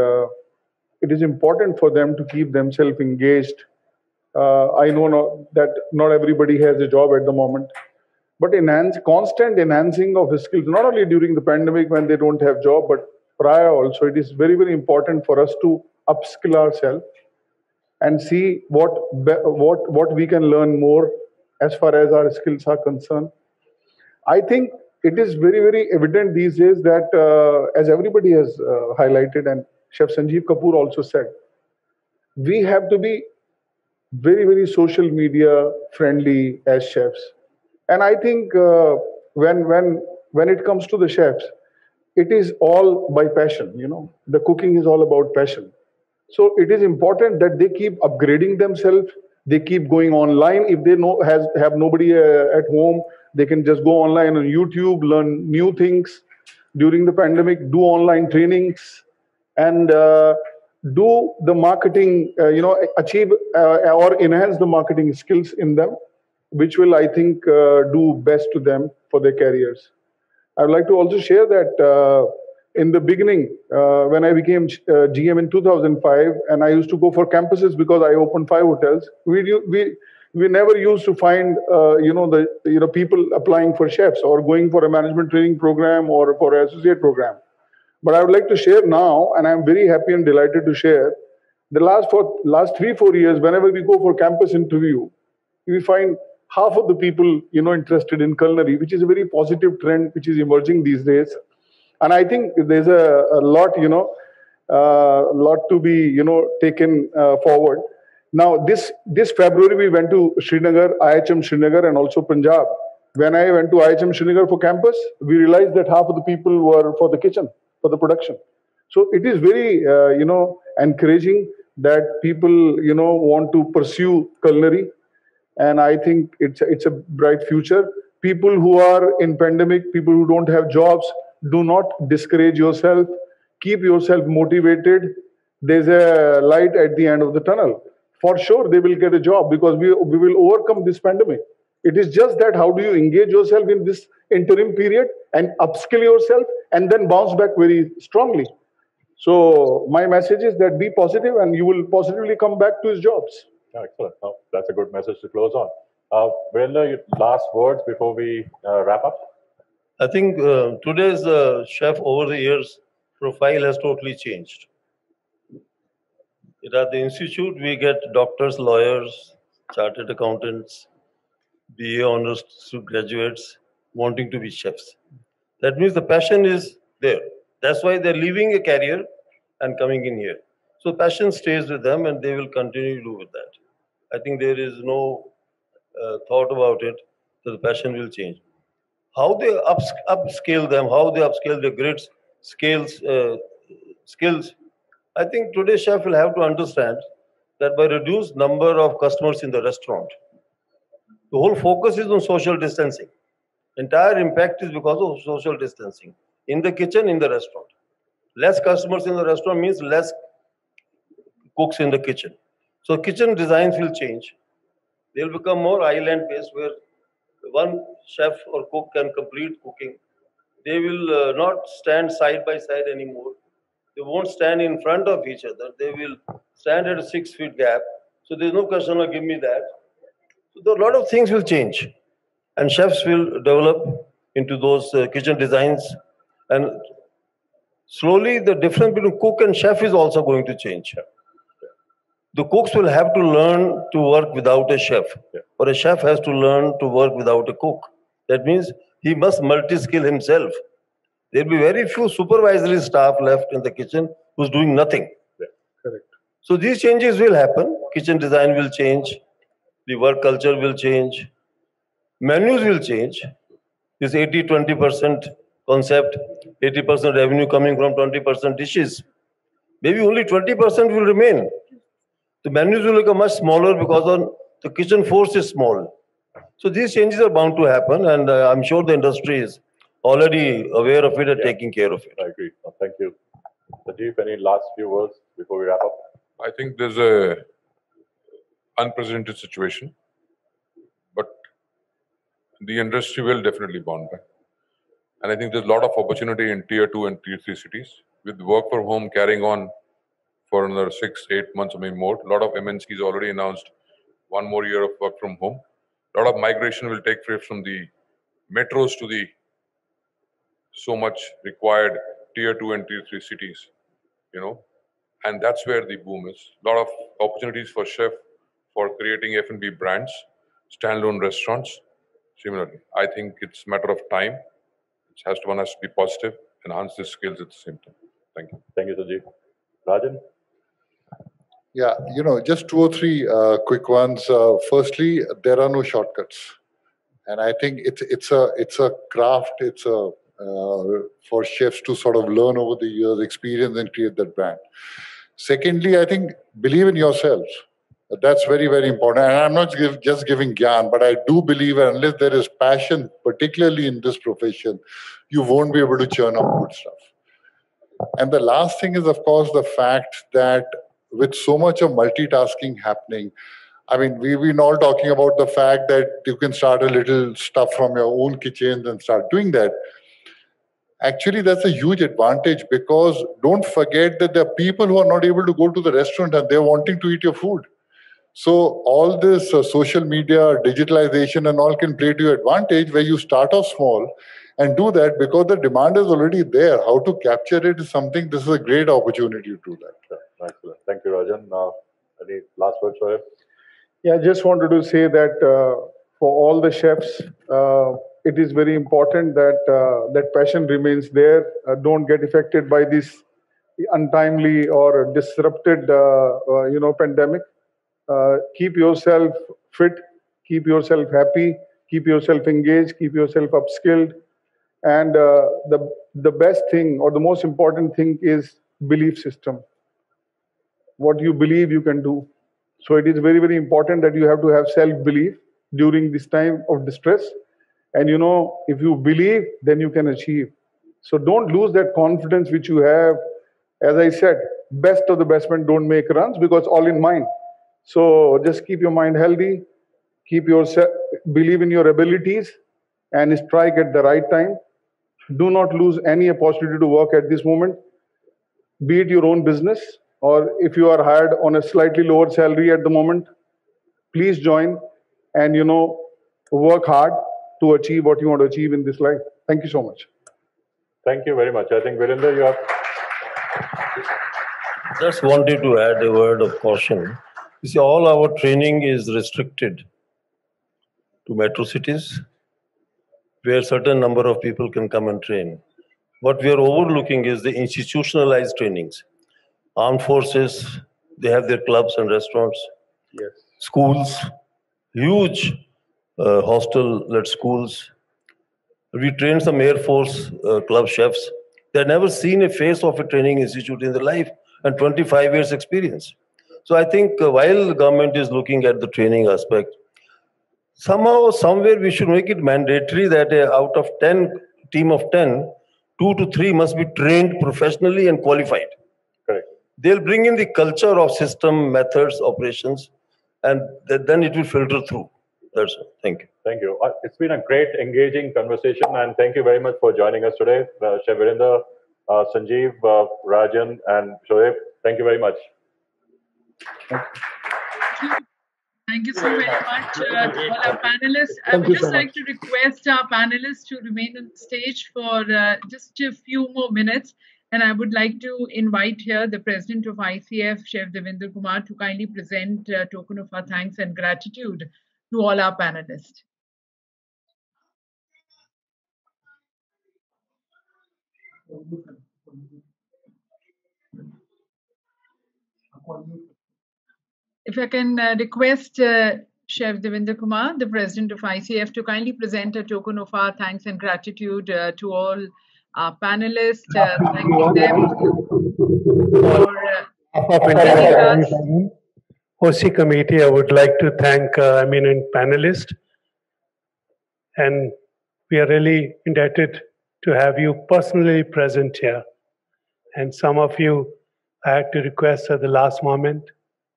it is important for them to keep themselves engaged. I know that not everybody has a job at the moment, but constant enhancing of skills, not only during the pandemic when they don't have job, but prior also. It is very, very important for us to upskill ourselves and see what we can learn more as far as our skills are concerned. I think it is very, very evident these days that, as everybody has highlighted, and Chef Sanjeev Kapoor also said, we have to be very, very social media friendly as chefs. And I think when it comes to the chefs, it is all by passion. The cooking is all about passion. So it is important that they keep upgrading themselves. They keep going online. If they have nobody at home, they can just go online on YouTube, learn new things during the pandemic, do online trainings, and do the marketing, achieve or enhance the marketing skills in them, which will, I think, do best to them for their careers. I would like to also share that in the beginning, when I became GM in 2005, and I used to go for campuses because I opened 5 hotels, we never used to find people applying for chefs or going for a management training program or for an associate program. But I would like to share now, and I'm very happy and delighted to share, the last 3-4 years, whenever we go for campus interview, we find half of the people interested in culinary, which is a very positive trend which is emerging these days. And I think there's a lot to be taken forward. Now this February we went to Srinagar, IHM Srinagar, and also Punjab. When I went to IHM Srinagar for campus, we realized that half of the people were for the kitchen, for the production. So it is very encouraging that people, want to pursue culinary, and I think it's a bright future. People who are in pandemic, people who don't have jobs, do not discourage yourself. Keep yourself motivated. There's a light at the end of the tunnel. For sure, they will get a job because we will overcome this pandemic. It is just that how do you engage yourself in this interim period and upskill yourself and then bounce back very strongly. So my message is that be positive and you will positively come back to his jobs. Excellent. Oh, that's a good message to close on. Virender, last words before we wrap up? I think today's chef over the years profile has totally changed. At the institute, we get doctors, lawyers, chartered accountants, BA honors graduates wanting to be chefs. That means the passion is there. That's why they're leaving a career and coming in here. So passion stays with them and they will continue to do with that. I think there is no thought about it, so the passion will change. How they upscale them, how they upscale the grids, skills. I think today's chef will have to understand that by reduced number of customers in the restaurant, the whole focus is on social distancing. Entire impact is because of social distancing in the kitchen, in the restaurant. Less customers in the restaurant means less cooks in the kitchen. So kitchen designs will change. They'll become more island-based where one chef or cook can complete cooking. They will not stand side by side anymore. They won't stand in front of each other. They will stand at a 6 feet gap. So there's no customer, give me that. So a lot of things will change. And chefs will develop into those kitchen designs. And slowly the difference between cook and chef is also going to change. The cooks will have to learn to work without a chef, or a chef has to learn to work without a cook. That means he must multi-skill himself. There will be very few supervisory staff left in the kitchen who's doing nothing. Correct. So these changes will happen. Kitchen design will change. The work culture will change. Menus will change. This 80-20% concept, 80% revenue coming from 20% dishes. Maybe only 20% will remain. The menus will become much smaller because the kitchen force is small. So these changes are bound to happen, and I'm sure the industry is already aware of it and taking care of it. I agree. Thank you. Sanjeev, any last few words before we wrap up? I think there's a unprecedented situation, but the industry will definitely bounce back. And I think there's a lot of opportunity in tier 2 and tier 3 cities with work from home carrying on for another 6-8 months or maybe more. A lot of MNCs already announced 1 more year of work from home. A lot of migration will take place from the metros to the so much required tier 2 and tier 3 cities, and that's where the boom is. A lot of opportunities for chef for creating F&B brands, standalone restaurants. Similarly, I think it's a matter of time. One has to be positive, enhance the skills at the same time. Thank you. Thank you, Sanjeev. Rajan? Yeah, just 2 or 3 quick ones. Firstly, there are no shortcuts, and I think it's a craft. It's for chefs to sort of learn over the years, experience, and create that brand. Secondly, I think believe in yourselves. That's very, very important. And I'm not just giving gyan, but I do believe unless there is passion, particularly in this profession, you won't be able to churn out good stuff. And the last thing is, of course, the fact that with so much of multitasking happening, I mean, we've been all talking about the fact that you can start a little stuff from your own kitchens and start doing that. Actually, that's a huge advantage because don't forget that there are people who are not able to go to the restaurant and they're wanting to eat your food. So all this social media, digitalization and all can play to your advantage where you start off small and do that because the demand is already there. How to capture it is something, this is a great opportunity to do that. Sure. Excellent. Thank you, Rajan. Any last words for you? Yeah, I just wanted to say that for all the chefs, it is very important that that passion remains there. Don't get affected by this untimely or disrupted, pandemic. Keep yourself fit, keep yourself happy, keep yourself engaged, keep yourself upskilled. And the best thing or the most important thing is belief system. what you believe you can do. So it is very, very important that you have to have self-belief during this time of distress. And if you believe, then you can achieve. So don't lose that confidence which you have. As I said, best of the best men don't make runs, because all in mind. So just keep your mind healthy, believe in your abilities, and strike at the right time. Do not lose any opportunity to work at this moment, be it your own business, or if you are hired on a slightly lower salary at the moment, please join and work hard to achieve what you want to achieve in this life. Thank you so much. Thank you very much. I think, Virender, you have... Just wanted to add a word of caution. You see, all our training is restricted to metro cities, where a certain number of people can come and train. What we are overlooking is the institutionalized trainings. Armed forces, they have their clubs and restaurants. Yes. Schools, huge hostel-led schools. We trained some Air Force club chefs. They had never seen a face of a training institute in their life, and 25 years experience. So I think while the government is looking at the training aspect, somehow, somewhere we should make it mandatory that out of 10, team of 10, 2 to 3 must be trained professionally and qualified. Correct. They'll bring in the culture of system, methods, operations, and then it will filter through. That's it. Thank you. Thank you. It's been a great, engaging conversation, and thank you very much for joining us today. Chef Virender, Sanjeev, Rajan, and Shoaib, thank you very much. Thank you so very much to all our panelists. I would just like to request our panelists to remain on the stage for just a few more minutes. And I would like to invite here the President of ICF, Chef Devinder Kumar, to kindly present a token of our thanks and gratitude to all our panelists. If I can request Chef Devinder Kumar, the President of ICF, to kindly present a token of our thanks and gratitude to all our panelists, thanking them for joining us. OC committee, I would like to thank eminent panelists, and we are really indebted to have you personally present here. And some of you I had to request at the last moment.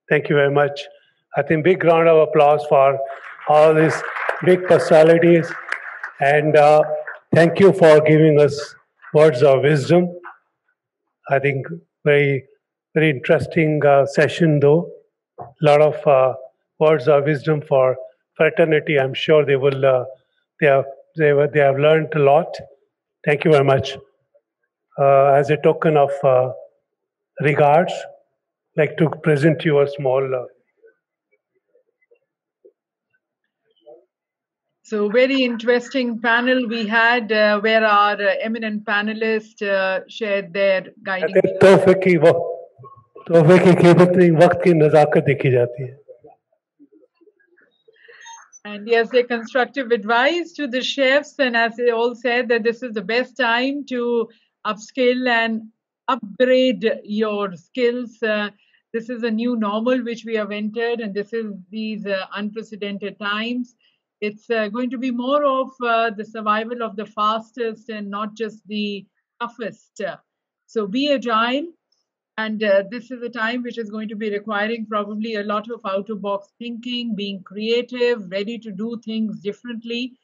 Thank you very much. I think big round of applause for all these big personalities, and thank you for giving us words of wisdom. I think very, very interesting session though. A lot of words of wisdom for fraternity. I'm sure they will. They have learned a lot. Thank you very much. As a token of regards, I'd like to present you a small. So very interesting panel we had where our eminent panelists shared their guiding views. तोहफे की कीमत नहीं, वक्त की नज़ाकत देखी जाती है. And yes, their constructive advice to the chefs, and as they all said, that this is the best time to upskill and upgrade your skills. This is a new normal which we have entered, and this is these unprecedented times. It's going to be more of the survival of the fastest and not just the toughest. So be agile. And this is a time which is going to be requiring probably a lot of out-of-box thinking, being creative, ready to do things differently.